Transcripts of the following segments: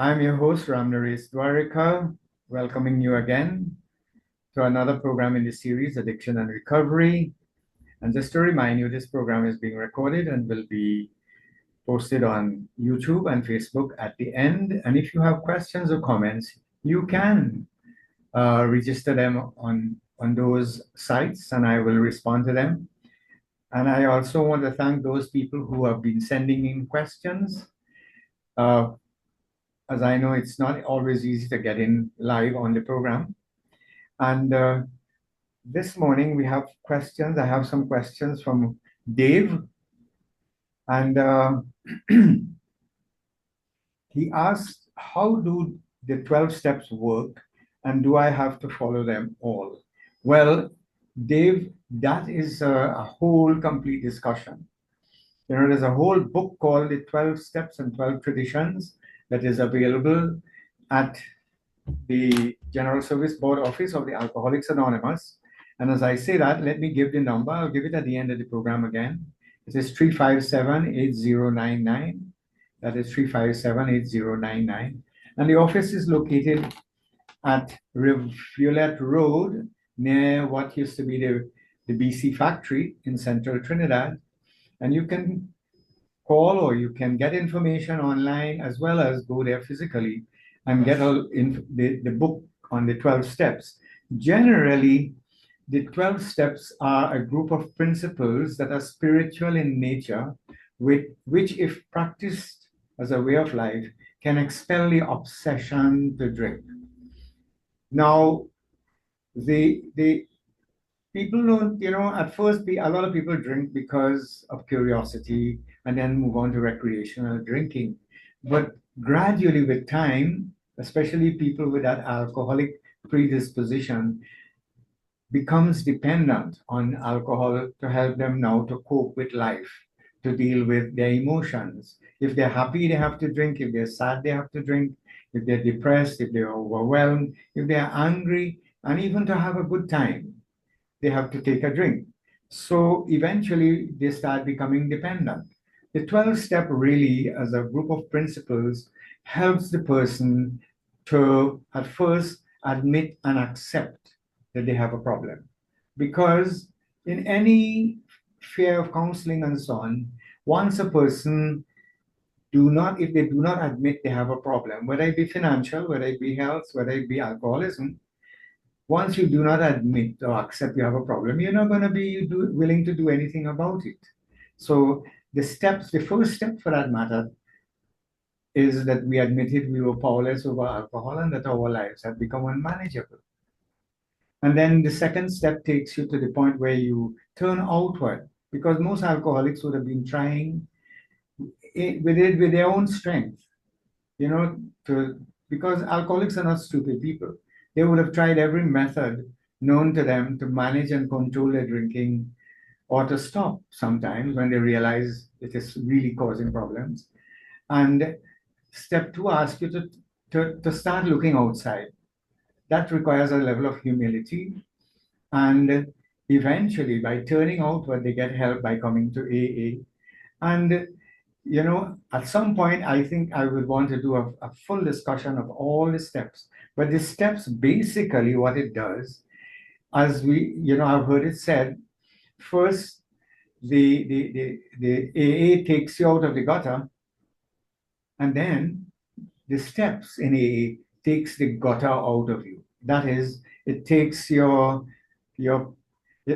I'm your host, Ramnaresh Dwarika, welcoming you again to another program in the series, Addiction and Recovery. And just to remind you, this program is being recorded and will be posted on YouTube and Facebook at the end. And if you have questions or comments, you can register them on those sites and I will respond to them. And I also want to thank those people who have been sending in questions. Uh, as I know it's not always easy to get in live on the program. And this morning we have questions. I have some questions from Dave. And he asked, how do the 12 steps work? And do I have to follow them all? Well, Dave, that is a whole complete discussion. There's a whole book called The 12 Steps and 12 Traditions that is available at the General Service Board office of the Alcoholics Anonymous. And as I say that, let me give the number. I'll give it at the end of the program again. It is 357-8099. That is 357-8099. And the office is located at Rivulet Road near what used to be the BC factory in central Trinidad. And you can call or you can get information online as well as go there physically and get the book on the 12 steps. Generally, the 12 steps are a group of principles that are spiritual in nature, which, if practiced as a way of life, can expel the obsession to drink. Now, the people don't, at first, a lot of people drink because of curiosity and then move on to recreational drinking. But gradually, with time, especially people with that alcoholic predisposition, becomes dependent on alcohol to help them now to cope with life, to deal with their emotions. If they're happy, they have to drink. If they're sad, they have to drink. If they're depressed, if they're overwhelmed, if they're angry, and even to have a good time, they have to take a drink. So eventually they start becoming dependent. The 12 step really, as a group of principles, helps the person to at first admit and accept that they have a problem. Because in any fear of counseling and so on, once a person if they do not admit they have a problem, whether it be financial, whether it be health, whether it be alcoholism, once you do not admit or accept you have a problem, you're not going to be willing to do anything about it. So the first step for that matter, is that we admitted we were powerless over alcohol and that our lives had become unmanageable. And then the second step takes you to the point where you turn outward, because most alcoholics would have been trying with their own strength, because alcoholics are not stupid people. They would have tried every method known to them to manage and control their drinking or to stop sometimes when they realize it is really causing problems. And step two asks you to start looking outside. That requires a level of humility. And eventually, by turning outward, they get help by coming to AA. And at some point, I think I would want to do a full discussion of all the steps. But the steps, basically, what it does, as I've heard it said, first, the AA takes you out of the gutter, and then the steps in AA takes the gutter out of you. That is, it takes your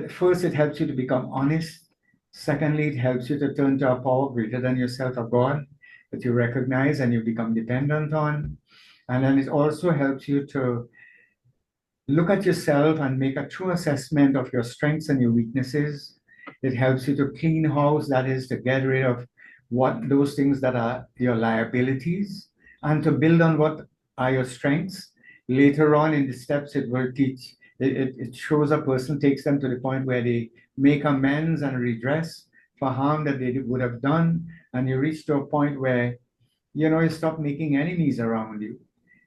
first, it helps you to become honest. Secondly, it helps you to turn to a power greater than yourself, a God that you recognize and you become dependent on. And then it also helps you to look at yourself and make a true assessment of your strengths and your weaknesses. It helps you to clean house, that is, to get rid of those things that are your liabilities and to build on what are your strengths. Later on in the steps, it will teach, it shows a person, takes them to the point where they make amends and redress for harm that they would have done. And you reach to a point where, you stop making enemies around you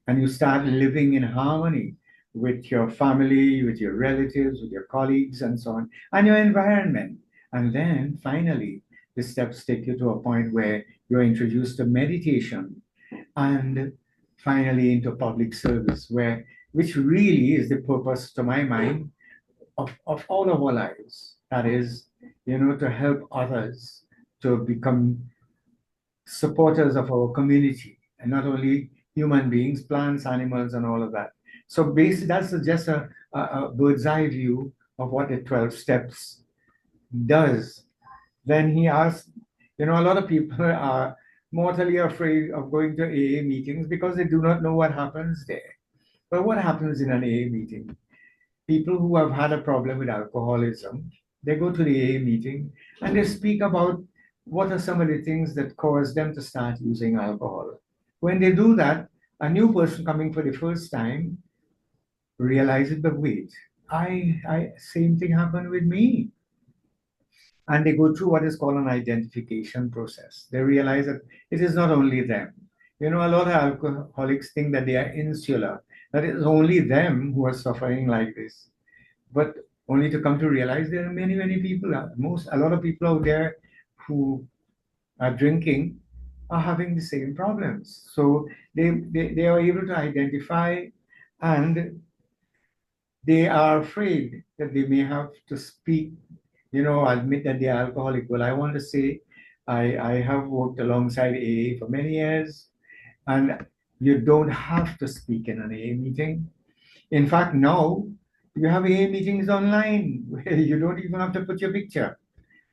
and you start living in harmony with your family, with your relatives, with your colleagues, and so on, and your environment. And then finally, the steps take you to a point where you're introduced to meditation. And finally into public service, which really is the purpose, to my mind, of all of our lives. That is, to help others to become supporters of our community, and not only human beings, plants, animals, and all of that. So basically, that's just a bird's eye view of what the 12 steps does. Then he asked, a lot of people are mortally afraid of going to AA meetings because they do not know what happens there. But what happens in an AA meeting? People who have had a problem with alcoholism, they go to the AA meeting and they speak about what are some of the things that caused them to start using alcohol. When they do that, a new person coming for the first time realizes, but wait, same thing happened with me. And they go through what is called an identification process. They realize that it is not only them. A lot of alcoholics think that they are insular, that it is only them who are suffering like this. But only to come to realize there are many, many people, a lot of people out there who are drinking are having the same problems. So they are able to identify, and they are afraid that they may have to speak, admit that they're alcoholic. Well, I want to say I have worked alongside AA for many years, and you don't have to speak in an AA meeting. In fact, now you have AA meetings online where you don't even have to put your picture.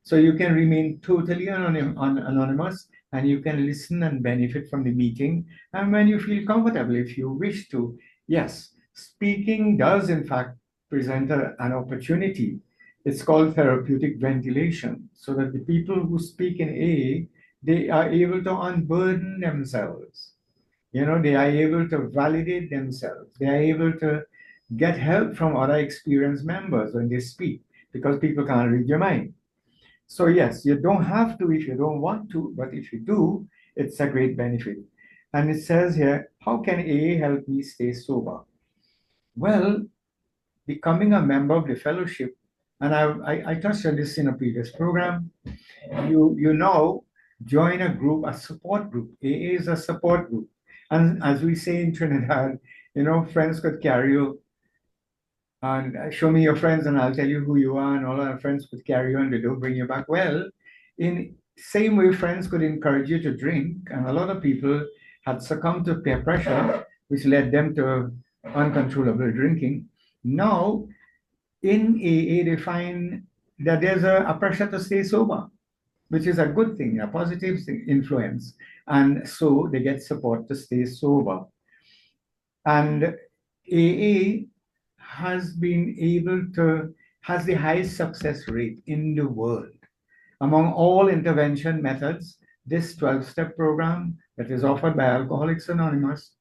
So you can remain totally anonymous, and you can listen and benefit from the meeting. And when you feel comfortable, if you wish to, yes, speaking does in fact present an opportunity. It's called therapeutic ventilation, so that the people who speak in AA, they are able to unburden themselves. They are able to validate themselves. They are able to get help from other experienced members when they speak, because people can't read your mind. So yes, you don't have to if you don't want to, but if you do, it's a great benefit. And it says here, how can AA help me stay sober? Well, becoming a member of the fellowship, and I touched on this in a previous program, you know, join a group, a support group. AA is a support group. And as we say in Trinidad, friends could carry you and show me your friends and I'll tell you who you are, and all our friends could carry you and they don't bring you back. Well, in same way, friends could encourage you to drink, and a lot of people had succumbed to peer pressure, which led them to uncontrollable drinking. Now, in AA, they find that there's a pressure to stay sober, which is a good thing, a positive influence. And so they get support to stay sober. And AA has the highest success rate in the world. Among all intervention methods, this 12-step program that is offered by Alcoholics Anonymous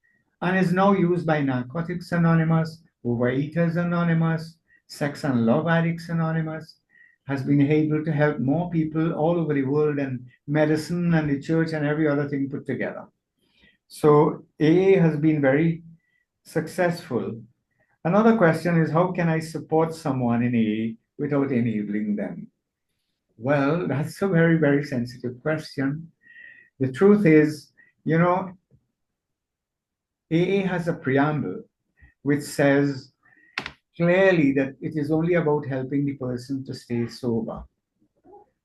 and is now used by Narcotics Anonymous, Overeaters Anonymous, Sex and Love Addicts Anonymous, has been able to help more people all over the world than medicine and the church and every other thing put together. So AA has been very successful. Another question is, how can I support someone in AA without enabling them? Well, that's a very, very sensitive question. The truth is, AA has a preamble which says clearly that it is only about helping the person to stay sober.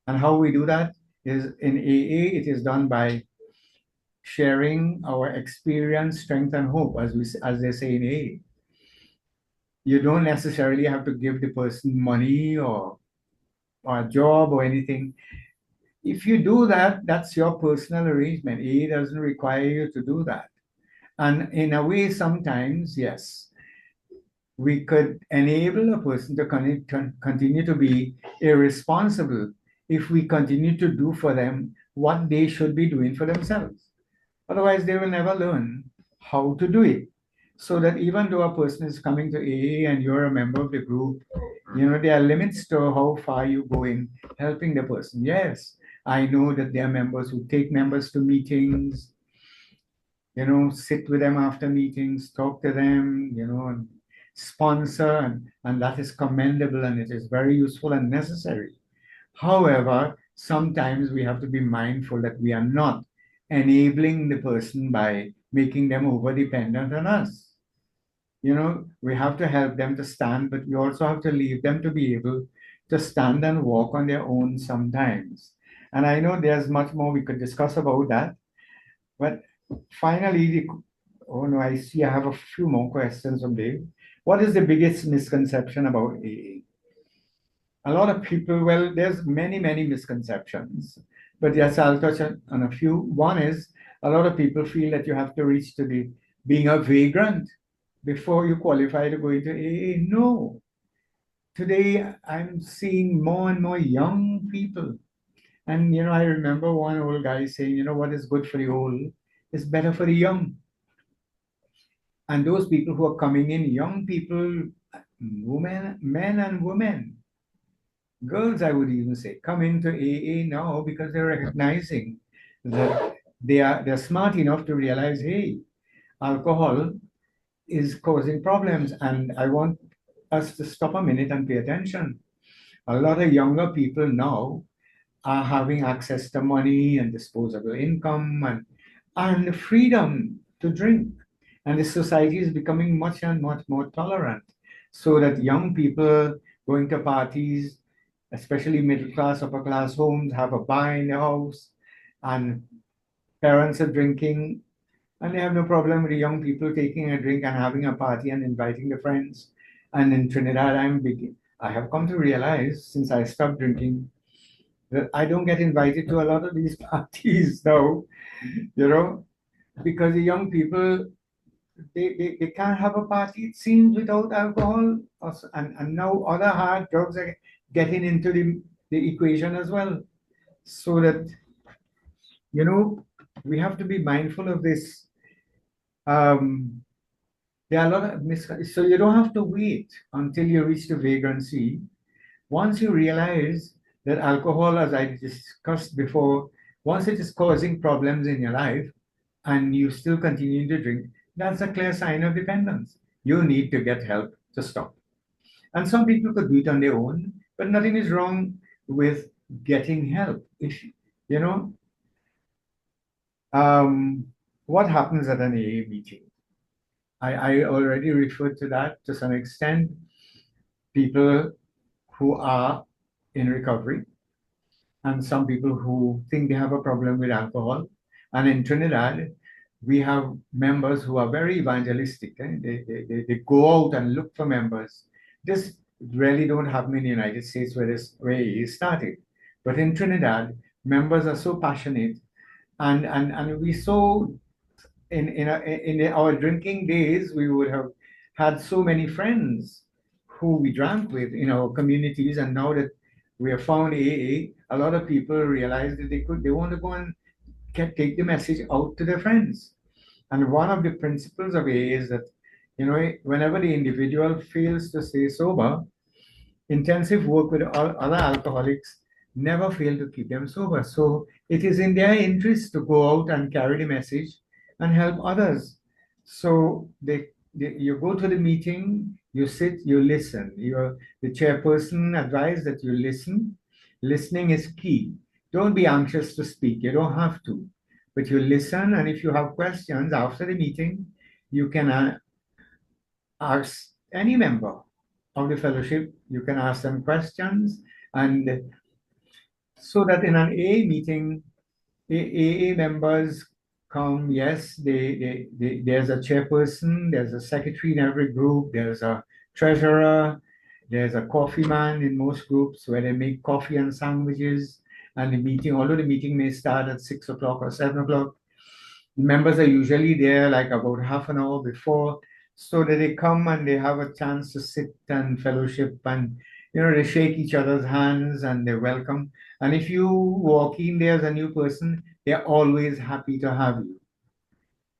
And how we do that is in AA, it is done by sharing our experience, strength, and hope, as they say in AA. You don't necessarily have to give the person money or a job or anything. If you do that, that's your personal arrangement. AA doesn't require you to do that. And in a way, sometimes, yes, we could enable a person to continue to be irresponsible if we continue to do for them what they should be doing for themselves. Otherwise, they will never learn how to do it. So that even though a person is coming to AA and you're a member of the group, there are limits to how far you go in helping the person. Yes, I know that there are members who take members to meetings, sit with them after meetings, talk to them, and sponsor, and that is commendable and it is very useful and necessary. However, sometimes we have to be mindful that we are not enabling the person by making them over dependent on us. We have to help them to stand, but we also have to leave them to be able to stand and walk on their own sometimes. And I know there's much more we could discuss about that, but finally, oh no, I see I have a few more questions from Dave. What is the biggest misconception about AA? A lot of people, well, there's many, many misconceptions, but yes, I'll touch on a few. One is a lot of people feel that you have to reach to the being a vagrant before you qualify to go into AA. No. Today, I'm seeing more and more young people. And, I remember one old guy saying, what is good for the old is better for the young. And those people who are coming in, young people, women, men and women, girls, I would even say, come into AA now because they're recognizing that they're smart enough to realize, hey, alcohol is causing problems, and I want us to stop a minute and pay attention. A lot of younger people now are having access to money and disposable income and freedom to drink. And the society is becoming much and much more tolerant so that young people going to parties, especially middle class, upper class homes, have a bar in the house, and parents are drinking, and they have no problem with the young people taking a drink and having a party and inviting their friends. And in Trinidad, I have come to realize since I stopped drinking that I don't get invited to a lot of these parties now, you know, because the young people they can't have a party, it seems, without alcohol. And now other hard drugs are getting into the equation as well. So that, you know, we have to be mindful of this. Um, there are a lot of so you don't have to wait until you reach the vagrancy. Once you realize that alcohol, as I discussed before, once it is causing problems in your life and you still continue to drink, that's a clear sign of dependence. You need to get help to stop. And some people could do it on their own, but nothing is wrong with getting help. If you know, um, what happens at an AA meeting? I already referred to that to some extent. People who are in recovery and some people who think they have a problem with alcohol. And in Trinidad, we have members who are very evangelistic. They go out and look for members. This really don't happen in the United States where it started. But in Trinidad, members are so passionate, and we so in our drinking days, we would have had so many friends who we drank with in our communities, and now that we have found AA, a lot of people realize that they want to go and take the message out to their friends. And one of the principles of AA is that, whenever the individual fails to stay sober, intensive work with all other alcoholics never fail to keep them sober. So it is in their interest to go out and carry the message and help others. So you go to the meeting, you sit, you listen. The chairperson advised that you listen. Listening is key. Don't be anxious to speak. You don't have to, but you listen. And if you have questions after the meeting, you can ask any member of the fellowship. You can ask them questions, and so that in an AA meeting, AA members come. Yes, there's a chairperson, there's a secretary in every group, there's a treasurer, there's a coffee man in most groups where they make coffee and sandwiches. And the meeting, although the meeting may start at 6 o'clock or 7 o'clock, members are usually there like about half an hour before, so that they come and they have a chance to sit and fellowship, and they shake each other's hands and they're welcome. And if you walk in there as a new person, they're always happy to have you.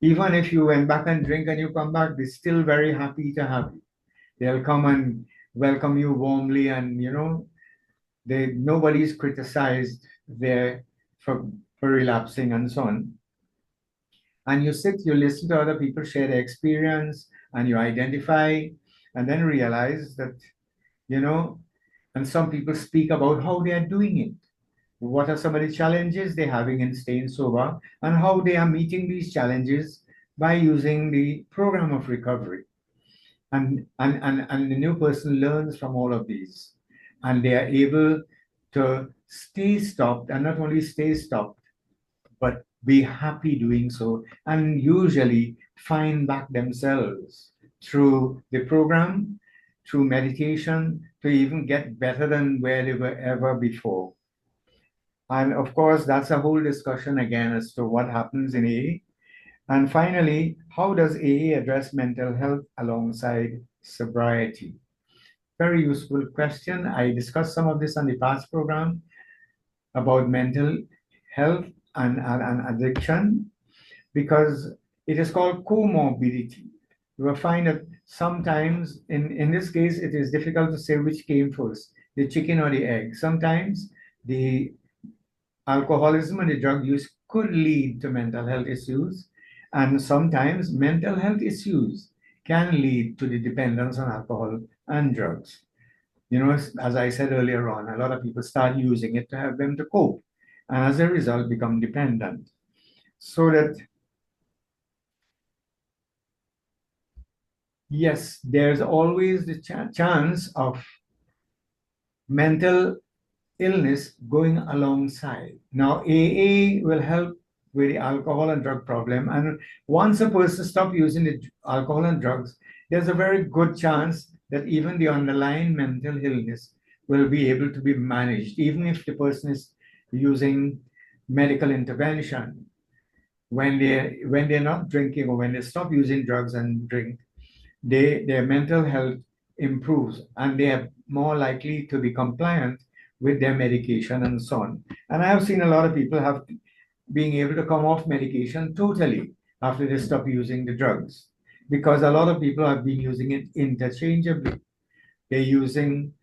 Even if you went back and drink and you come back, they're still very happy to have you. They'll come and welcome you warmly, and nobody's criticized there for relapsing and so on. And you sit, you listen to other people share their experience, and you identify, and then realize that, and some people speak about how they are doing it. what are some of the challenges they're having in staying sober, and how they are meeting these challenges by using the program of recovery. And the new person learns from all of these, and they are able to stay stopped, and not only stay stopped, but be happy doing so, and usually find back themselves through the program, through meditation, to even get better than where they were ever before. And of course, that's a whole discussion again as to what happens in AA. And finally, how does AA address mental health alongside sobriety? Very useful question. I discussed some of this on the past program about mental health and addiction, because it is called comorbidity. You will find that sometimes, in this case, it is difficult to say which came first, the chicken or the egg. Sometimes the alcoholism and the drug use could lead to mental health issues, and sometimes mental health issues can lead to the dependence on alcohol and drugs. You know, as I said earlier on, a lot of people start using it to help them to cope, and as a result, become dependent. So that, yes, there's always the chance of mental illness going alongside. Now, AA will help with the alcohol and drug problem. And once a person stops using the alcohol and drugs, there's a very good chance that even the underlying mental illness will be able to be managed, even if the person is using medical intervention. When they're not drinking, or when they stop using drugs and drink, their mental health improves, and they are more likely to be compliant with their medication and so on. And I have seen a lot of people have being able to come off medication totally after they stop using the drugs, because a lot of people have been using it interchangeably. They're using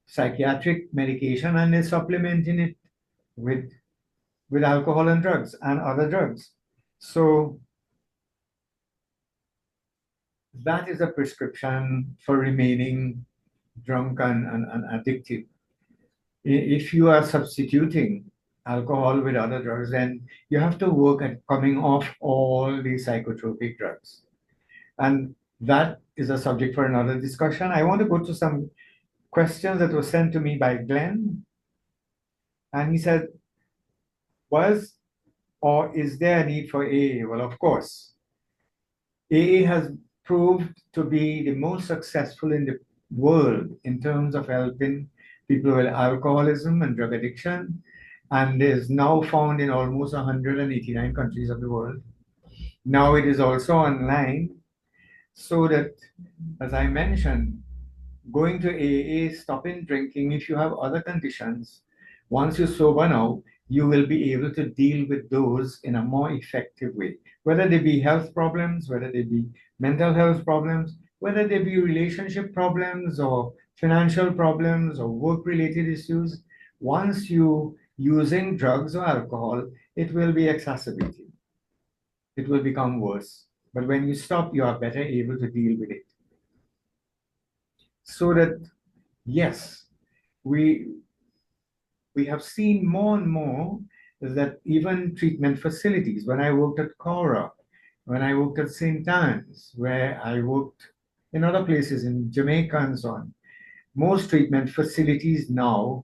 psychiatric medication and they're supplementing it with alcohol and drugs and other drugs. So that is a prescription for remaining drunk and addicted. If you are substituting alcohol with other drugs, then you have to work at coming off all the psychotropic drugs. And that is a subject for another discussion. I want to go to some questions that were sent to me by Glenn. And he said, was or is there a need for AA? Well, of course. AA has proved to be the most successful in the world in terms of helping people with alcoholism and drug addiction, and is now found in almost 189 countries of the world. Now it is also online, so that, as I mentioned, going to AA, stopping drinking, if you have other conditions, once you're sober now, you will be able to deal with those in a more effective way. Whether they be health problems, whether they be mental health problems, whether they be relationship problems or financial problems or work-related issues, once you using drugs or alcohol, it will be exacerbated. It will become worse. But when you stop, you are better able to deal with it. So that, yes, we have seen more and more that even treatment facilities, when I worked at Cora, when I worked at St. Anne's, where I worked in other places in Jamaica and so on, most treatment facilities now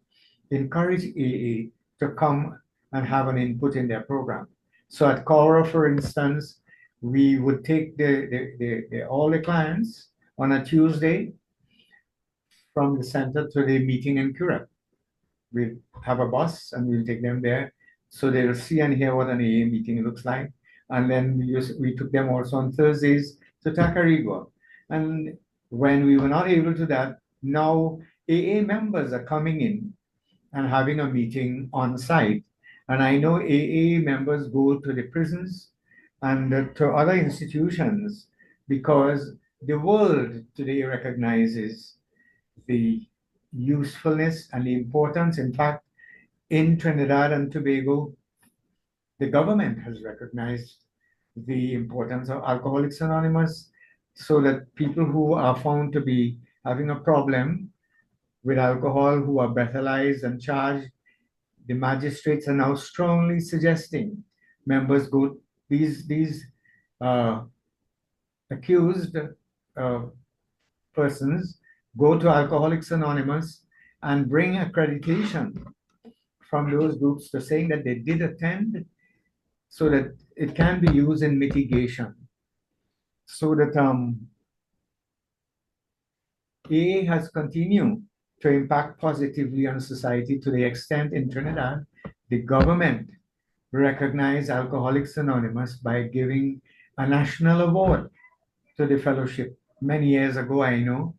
encourage AA to come and have an input in their program. So at Cora, for instance, we would take all the clients on a Tuesday from the center to the meeting in Curragh. We'll have a bus and we'll take them there so they'll see and hear what an AA meeting looks like. And then we took them also on Thursdays to Tacarigua. And when we were not able to do that, now AA members are coming in and having a meeting on site. And I know AA members go to the prisons and to other institutions, because the world today recognizes the usefulness and the importance. In fact, in Trinidad and Tobago, the government has recognized the importance of Alcoholics Anonymous, so that people who are found to be having a problem with alcohol, who are breathalyzed and charged, the magistrates are now strongly suggesting members go, these uh, accused uh, persons go to Alcoholics Anonymous and bring accreditation from those groups to saying that they did attend so that it can be used in mitigation. So that AA has continued to impact positively on society to the extent in Trinidad, the government recognized Alcoholics Anonymous by giving a national award to the fellowship. Many years ago, I know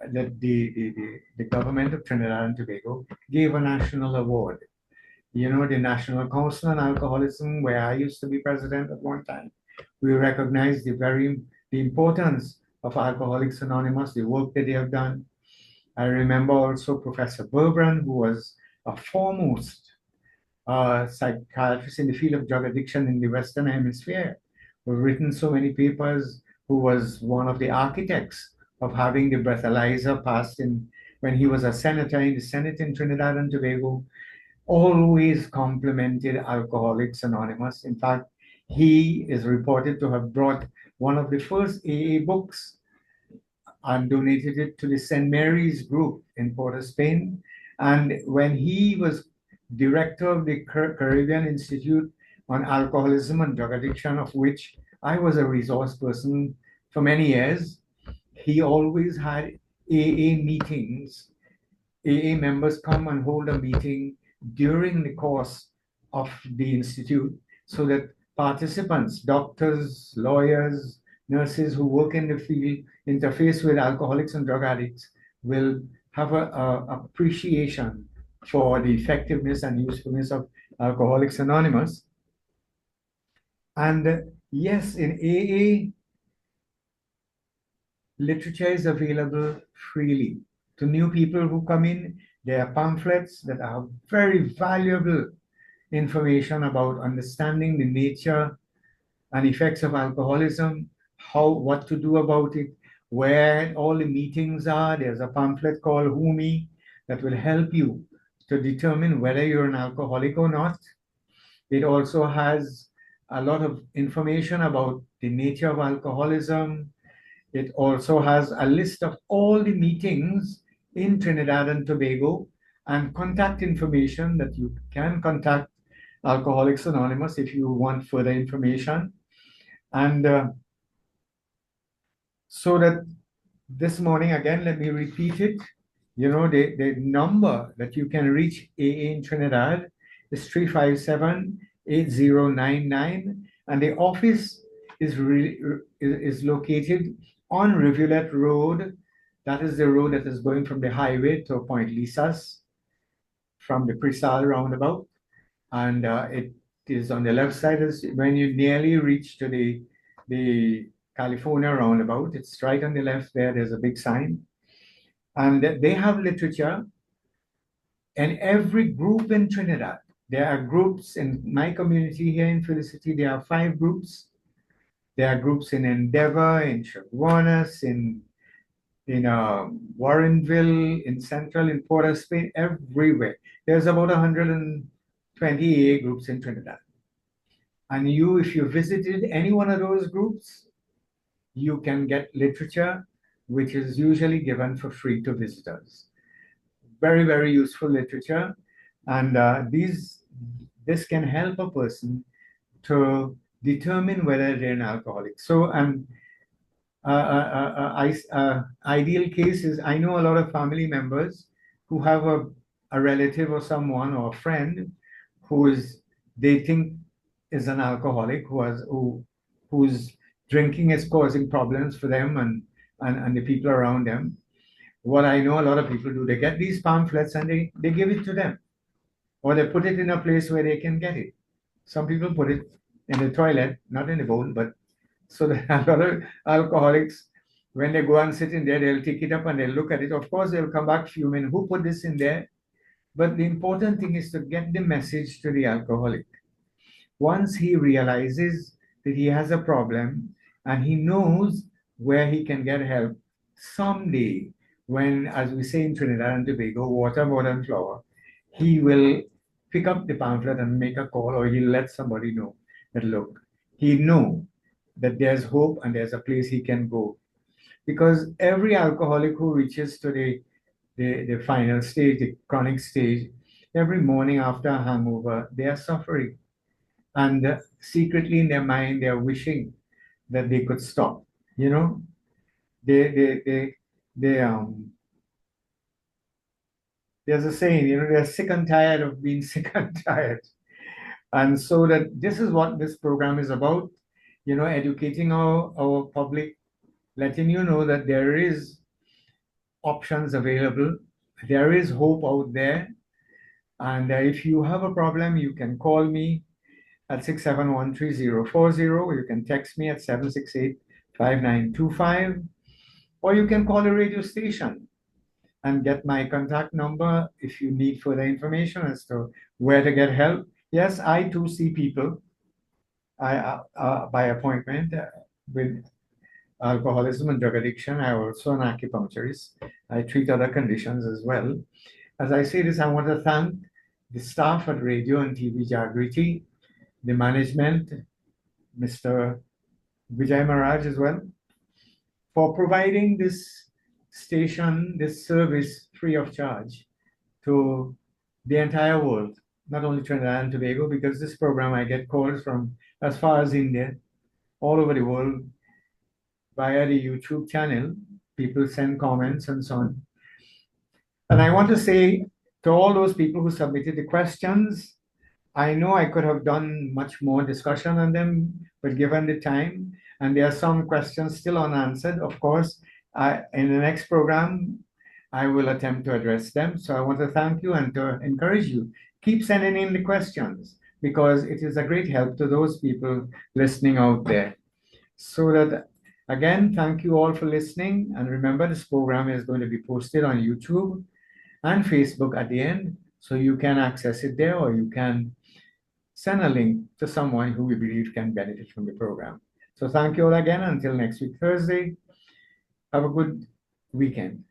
that the government of Trinidad and Tobago gave a national award. You know, the National Council on Alcoholism, where I used to be president at one time, we recognize the importance of Alcoholics Anonymous, the work that they have done. I remember also Professor Berbrand, who was a foremost psychiatrist in the field of drug addiction in the Western Hemisphere, who written so many papers, who was one of the architects of having the breathalyzer passed in when he was a senator in the Senate in Trinidad and Tobago, always complimented Alcoholics Anonymous. In fact, he is reported to have brought one of the first AA books and donated it to the St. Mary's group in Port of Spain. And when he was director of the Caribbean Institute on Alcoholism and Drug Addiction, of which I was a resource person for many years, he always had AA meetings. AA members come and hold a meeting during the course of the institute so that participants, doctors, lawyers, nurses who work in the field, interface with alcoholics and drug addicts, will have a appreciation for the effectiveness and usefulness of Alcoholics Anonymous. And yes, in AA, literature is available freely to new people who come in. There are pamphlets that are very valuable information about understanding the nature and effects of alcoholism, what to do about it, where all the meetings are. There's a pamphlet called Who Me that will help you to determine whether you're an alcoholic or not. It also has a lot of information about the nature of alcoholism. It also has a list of all the meetings in Trinidad and Tobago and contact information that you can contact Alcoholics Anonymous if you want further information. And so that this morning, again, let me repeat it. You know, the number that you can reach AA in Trinidad is 357-8099, and the office is located on Rivulet Road. That is the road that is going from the highway to Point Lisas from the Presal roundabout. And it is on the left side when you nearly reach to the California roundabout. It's right on the left there. There's a big sign. And they have literature. And every group in Trinidad, there are groups in my community here in Felicity. There are 5 groups. There are groups in Endeavor, in Chaguanas, in Warrenville, in Central, in Port of Spain, everywhere. There's about 120 AA groups in Trinidad. And if you visited any one of those groups, you can get literature, which is usually given for free to visitors. Very, very useful literature. And this can help a person to determine whether they're an alcoholic. So ideal case is I know a lot of family members who have a relative or someone or a friend they think is an alcoholic, whose drinking is causing problems for them and the people around them. What I know a lot of people do, they get these pamphlets and they give it to them, or they put it in a place where they can get it. Some people put it in the toilet, not in the bowl, but so that a lot of alcoholics, when they go and sit in there, they'll take it up and they'll look at it. Of course, they'll come back fuming, who put this in there? But the important thing is to get the message to the alcoholic. Once he realizes that he has a problem and he knows where he can get help, someday, when, as we say in Trinidad and Tobago, water more than flour, he will pick up the pamphlet and make a call, or he'll let somebody know that, look, he know that there's hope and there's a place he can go. Because every alcoholic who reaches to the final stage, the chronic stage, every morning after a hangover, they are suffering. And secretly in their mind, they are wishing that they could stop. You know, they there's a saying, they're sick and tired of being sick and tired. And so that this is what this program is about, educating our public, letting you know that there is options available, there is hope out there. And if you have a problem, you can call me at 671-3040. You can text me at 768-5925, or you can call the radio station and get my contact number if you need further information as to where to get help. Yes, I too see people by appointment with alcoholism and drug addiction. I also an acupuncturist. I treat other conditions as well. As I say this, I want to thank the staff at Radio and TV Jagriti, the management, Mr. Vijay Maharaj as well, for providing this station, this service free of charge to the entire world, not only Trinidad and Tobago, because this program I get calls from as far as India, all over the world via the YouTube channel. People send comments and so on. And I want to say to all those people who submitted the questions, I know I could have done much more discussion on them, but given the time, and there are some questions still unanswered, of course, in the next program, I will attempt to address them. So I want to thank you and to encourage you. Keep sending in the questions because it is a great help to those people listening out there. So that, again, thank you all for listening. And remember, this program is going to be posted on YouTube and Facebook at the end. So you can access it there, or you can send a link to someone who we believe can benefit from the program. So thank you all again. Until next week, Thursday. Have a good weekend.